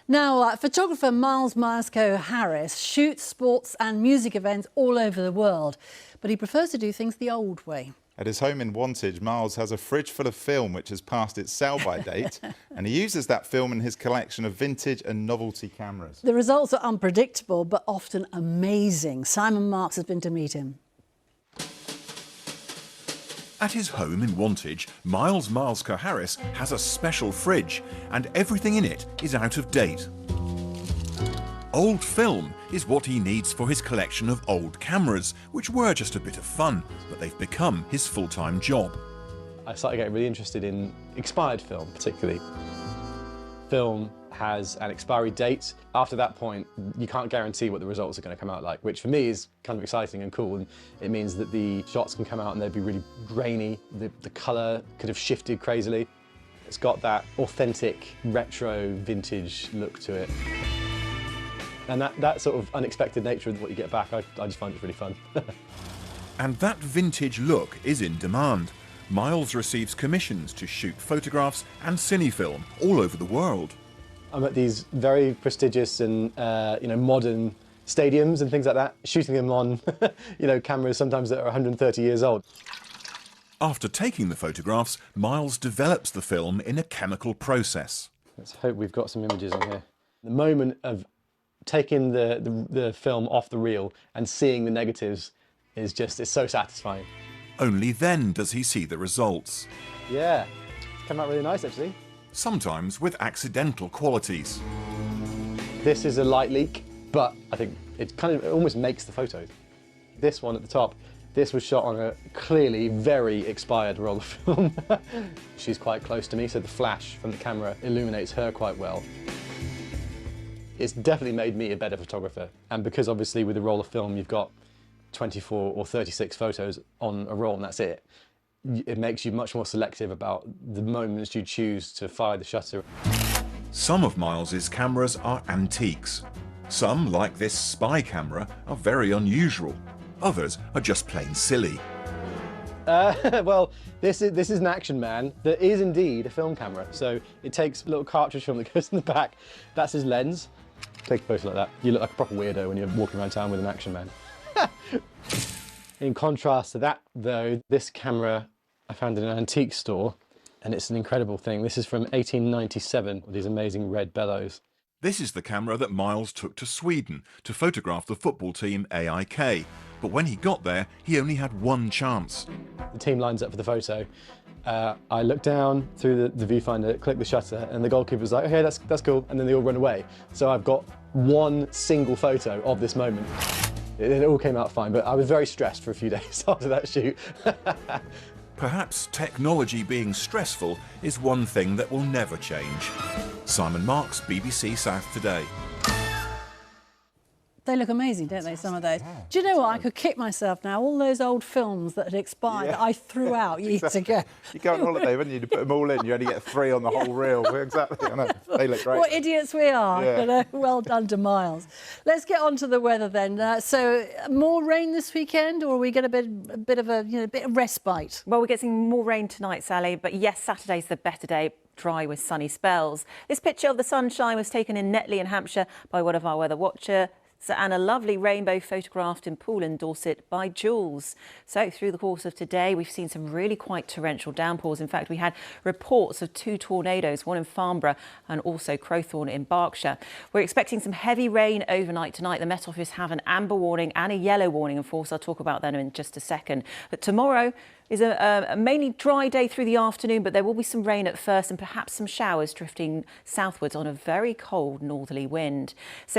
Now, photographer Miles Harris shoots sports and music events all over the world, but he prefers to do things the old way. At his home in Wantage, Miles has a fridge full of film which has passed its sell-by date, and he uses that film in his collection of vintage and novelty cameras. The results are unpredictable, but often amazing. Simon Marks has been to meet him. At his home in Wantage, Miles Harris has a special fridge, and everything in it is out of date. Old film is what he needs for his collection of old cameras, which were just a bit of fun, but they've become his full-time job. I started getting really interested in expired film, particularly. Film has an expiry date. After that point, you can't guarantee what the results are going to come out like, which for me is kind of exciting and cool. And it means that the shots can come out and they'd be really grainy. The colour could have shifted crazily. It's got that authentic, retro, vintage look to it. And that sort of unexpected nature of what you get back, I just find it really fun. And that vintage look is in demand. Miles receives commissions to shoot photographs and cinefilm all over the world. I'm at these very prestigious and modern stadiums and things like that, shooting them on cameras sometimes that are 130 years old. After taking the photographs, Miles develops the film in a chemical process. Let's hope we've got some images on here. The moment of taking the film off the reel and seeing the negatives is so satisfying. Only then does he see the results. Yeah, came out really nice actually. Sometimes with accidental qualities. This is a light leak, but I think it almost makes the photo. This one at the top, this was shot on a clearly very expired roll of film. She's quite close to me, so the flash from the camera illuminates her quite well. It's definitely made me a better photographer, and because obviously with a roll of film you've got 24 or 36 photos on a roll and that's it, it makes you much more selective about the moments you choose to fire the shutter. Some of Miles's cameras are antiques. Some, like this spy camera, are very unusual. Others are just plain silly. Well, this is an Action Man that is indeed a film camera. So it takes a little cartridge film that goes in the back. That's his lens. Take a photo like that. You look like a proper weirdo when you're walking around town with an Action Man. In contrast to that, though, this camera I found in an antique store, and it's an incredible thing. This is from 1897, with these amazing red bellows. This is the camera that Miles took to Sweden to photograph the football team AIK. But when he got there, he only had one chance. The team lines up for the photo. I look down through the viewfinder, click the shutter, and the goalkeeper's like, okay, that's cool, and then they all run away. So I've got one single photo of this moment. It all came out fine, but I was very stressed for a few days after that shoot. Perhaps technology being stressful is one thing that will never change. Simon Marks, BBC South Today. They look amazing, don't they, some of those? Yeah. Do you know what? I could kick myself now. All those old films that had expired that I threw out years ago. You go on holiday, wouldn't you? To put them all in, you only get 3 on the whole reel. Exactly, I know. They look great. What idiots we are. Yeah. Well done to Miles. Let's get on to the weather then. So, more rain this weekend, or we get a bit of respite? Well, we're getting more rain tonight, Sally, but yes, Saturday's the better day. Dry with sunny spells. This picture of the sunshine was taken in Netley in Hampshire by one of our weather watchers. And a lovely rainbow photographed in Poole in Dorset by Jules. So through the course of today, we've seen some really quite torrential downpours. In fact, we had reports of 2 tornadoes, one in Farnborough and also Crowthorne in Berkshire. We're expecting some heavy rain overnight tonight. The Met Office have an amber warning and a yellow warning. Of course, I'll talk about that in just a second. But tomorrow is a mainly dry day through the afternoon, but there will be some rain at first and perhaps some showers drifting southwards on a very cold northerly wind. So